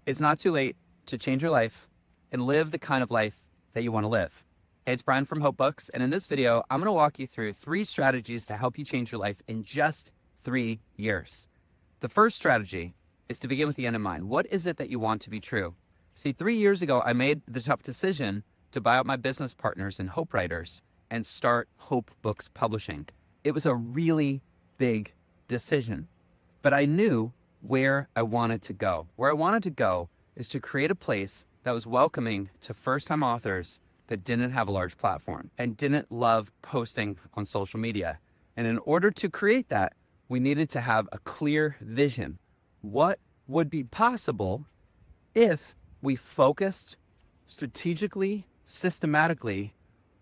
It's not too late to change your life and live the kind of life that you want to live. Hey, it's Brian from Hope Books, and in this video, I'm going to walk you through 3 strategies to help you change your life in just 3 years. The first strategy is to begin with the end in mind. What is it that you want to be true? See, 3 years ago, I made the tough decision to buy out my business partners in hopewriters and start Hope Books Publishing. It was a really big decision, but I knew where I wanted to go. Where I wanted to go is to create a place that was welcoming to first-time authors that didn't have a large platform and didn't love posting on social media. And in order to create that, we needed to have a clear vision. What would be possible if we focused strategically, systematically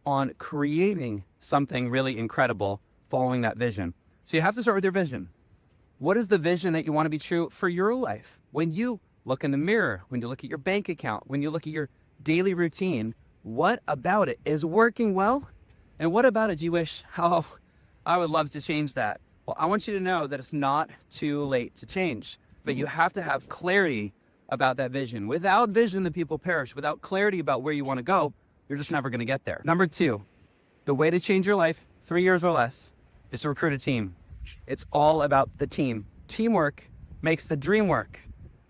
on creating something really incredible following that vision? So you have to start with your vision. What is the vision that you want to be true for your life? When you look in the mirror, when you look at your bank account, when you look at your daily routine, what about it is working well? And what about it do you wish, oh, I would love to change that? Well, I want you to know that it's not too late to change, but you have to have clarity about that vision. Without vision, the people perish. Without clarity about where you want to go, you're just never going to get there. Number 2, the way to change your life, 3 years or less, is to recruit a team. It's all about the team. Teamwork makes the dream work.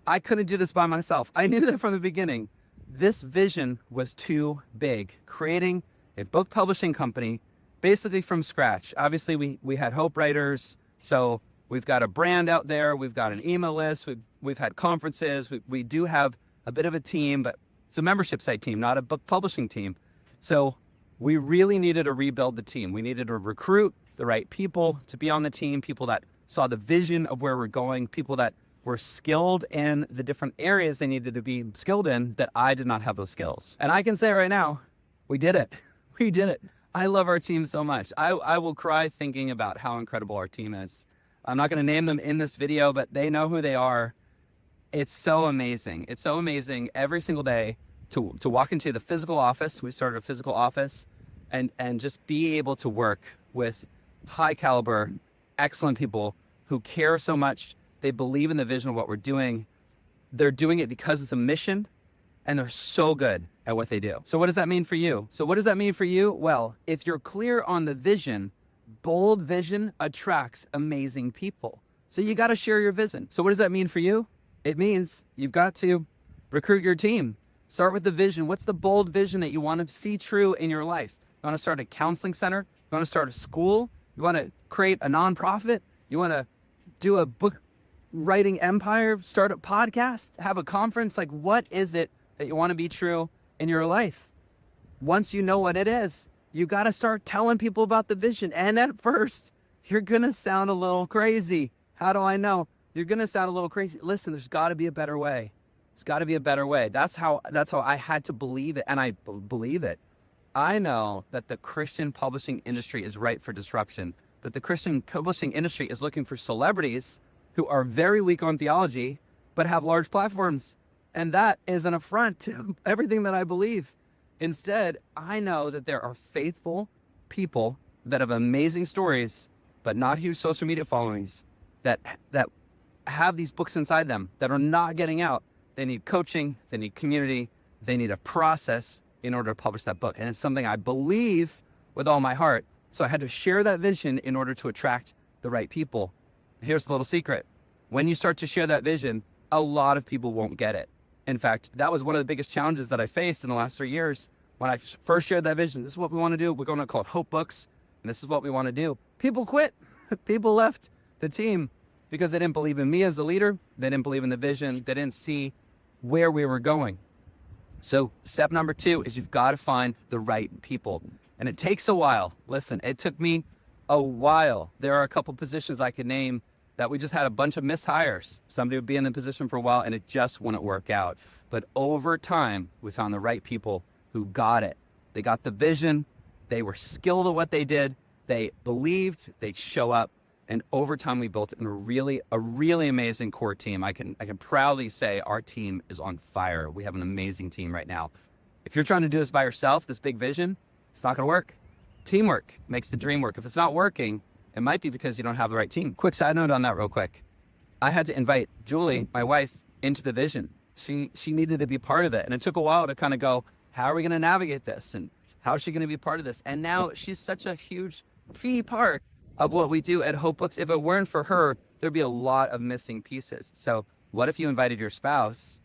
I couldn't do this by myself. I knew that from the beginning. This vision was too big. Creating a book publishing company basically from scratch. Obviously, we had hopewriters, so we've got a brand out there. We've got an email list. We've had conferences. We do have a bit of a team, but it's a membership site team, not a book publishing team. So we really needed to rebuild the team. We needed to recruit the right people to be on the team, people that saw the vision of where we're going, people that were skilled in the different areas they needed to be skilled in that I did not have those skills. And I can say right now, we did it. We did it. I love our team so much. I will cry thinking about how incredible our team is. I'm not going to name them in this video, but they know who they are. It's so amazing. It's so amazing every single day to walk into the physical office. We started a physical office and just be able to work with high caliber, excellent people who care so much. They believe in the vision of what we're doing. They're doing it because it's a mission, and they're so good at what they do. So what does that mean for you? Well, if you're clear on the vision, bold vision attracts amazing people. So you got to share your vision. So what does that mean for you? It means you've got to recruit your team. Start with the vision. What's the bold vision that you want to see true in your life? You want to start a counseling center? You want to start a school? You want to create a nonprofit? You want to do a book writing empire, start a podcast, have a conference? Like, what is it that you want to be true in your life? Once you know what it is, you got to start telling people about the vision. And at first, you're going to sound a little crazy. How do I know? You're going to sound a little crazy. Listen, there's got to be a better way. There's got to be a better way. That's how I had to believe it, and I believe it. I know that the Christian publishing industry is ripe for disruption, that the Christian publishing industry is looking for celebrities who are very weak on theology, but have large platforms. And that is an affront to everything that I believe. Instead, I know that there are faithful people that have amazing stories, but not huge social media followings, that have these books inside them that are not getting out. They need coaching, they need community, they need a process in order to publish that book. And it's something I believe with all my heart. So I had to share that vision in order to attract the right people. Here's the little secret. When you start to share that vision, a lot of people won't get it. In fact, that was one of the biggest challenges that I faced in the last 3 years. When I first shared that vision, this is what we want to do. We're going to call it Hope Books, and this is what we want to do. People quit. People left the team because they didn't believe in me as the leader. They didn't believe in the vision. They didn't see where we were going. So step number 2 is you've got to find the right people. And it takes a while. Listen, it took me a while. There are a couple positions I could name that we just had a bunch of mishires. Somebody would be in the position for a while and it just wouldn't work out. But over time, we found the right people who got it. They got the vision. They were skilled at what they did. They believed. They'd show up. And over time, we built a really amazing core team. I can proudly say our team is on fire. We have an amazing team right now. If you're trying to do this by yourself, this big vision, it's not going to work. Teamwork makes the dream work. If it's not working, it might be because you don't have the right team. Quick side note on that real quick. I had to invite Julie, my wife, into the vision. she needed to be part of it. And it took a while to kind of go, how are we going to navigate this? And how is she going to be part of this? And now she's such a huge key part of what we do at Hope Books. If it weren't for her, there'd be a lot of missing pieces. So what if you invited your spouse?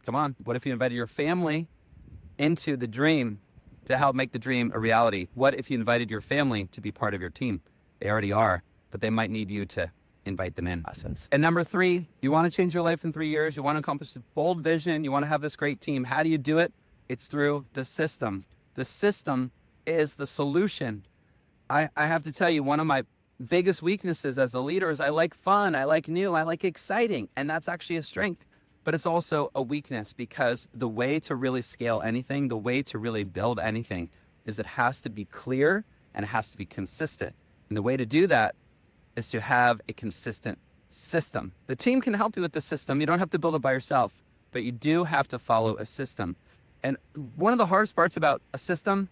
Come on. What if you invited your family into the dream to help make the dream a reality? What if you invited your family to be part of your team? They already are, but they might need you to invite them in. Awesome. And number 3, you want to change your life in 3 years. You want to accomplish a bold vision. You want to have this great team. How do you do it? It's through the system. The system is the solution. I have to tell you, one of my biggest weaknesses as a leader is I like fun, I like new, I like exciting. And that's actually a strength, but it's also a weakness, because the way to really scale anything, the way to really build anything is it has to be clear and it has to be consistent. And the way to do that is to have a consistent system. The team can help you with the system. You don't have to build it by yourself, but you do have to follow a system. And one of the hardest parts about a system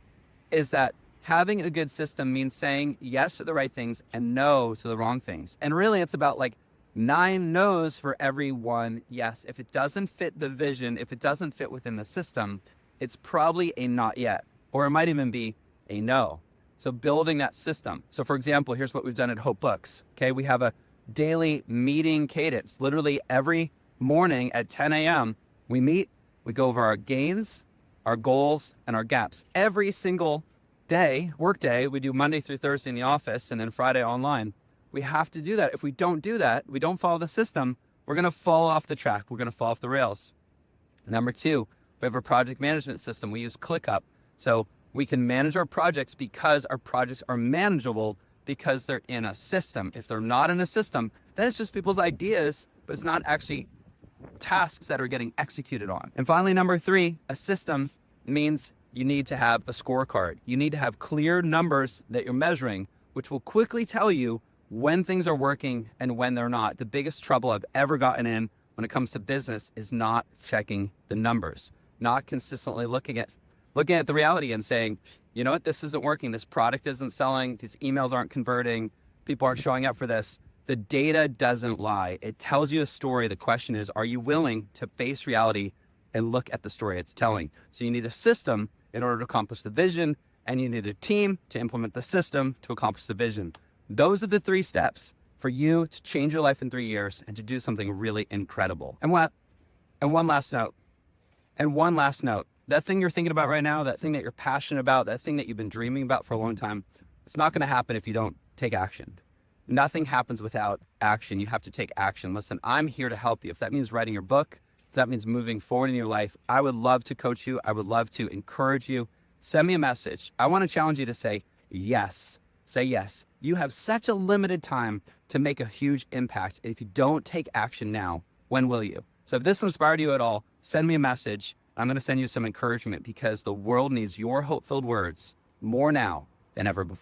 is that having a good system means saying yes to the right things and no to the wrong things. And really it's about like 9 no's for every 1 yes. If it doesn't fit the vision, if it doesn't fit within the system, it's probably a not yet, or it might even be a no. So building that system. So for example, here's what we've done at Hope Books. Okay, we have a daily meeting cadence. Literally every morning at 10 a.m. we meet, we go over our gains, our goals, and our gaps. Every single day, work day, we do Monday through Thursday in the office and then Friday online. We have to do that. If we don't do that, we don't follow the system, we're gonna fall off the track. We're gonna fall off the rails. Number 2, we have a project management system. We use ClickUp. So we can manage our projects because our projects are manageable because they're in a system. If they're not in a system, then it's just people's ideas, but it's not actually tasks that are getting executed on. And finally, number 3, a system means you need to have a scorecard. You need to have clear numbers that you're measuring, which will quickly tell you when things are working and when they're not. The biggest trouble I've ever gotten in when it comes to business is not checking the numbers, not consistently looking at the reality and saying, you know what, this isn't working. This product isn't selling. These emails aren't converting. People aren't showing up for this. The data doesn't lie. It tells you a story. The question is, are you willing to face reality and look at the story it's telling? So you need a system in order to accomplish the vision, and you need a team to implement the system to accomplish the vision. Those are the 3 steps for you to change your life in 3 years and to do something really incredible. And one last note, that thing you're thinking about right now, that thing that you're passionate about, that thing that you've been dreaming about for a long time, it's not going to happen if you don't take action. Nothing happens without action. You have to take action. Listen, I'm here to help you. If that means writing your book, if that means moving forward in your life, I would love to coach you. I would love to encourage you. Send me a message. I want to challenge you to say yes. Say yes. You have such a limited time to make a huge impact. If you don't take action now, when will you? So if this inspired you at all, send me a message. I'm going to send you some encouragement, because the world needs your hope-filled words more now than ever before.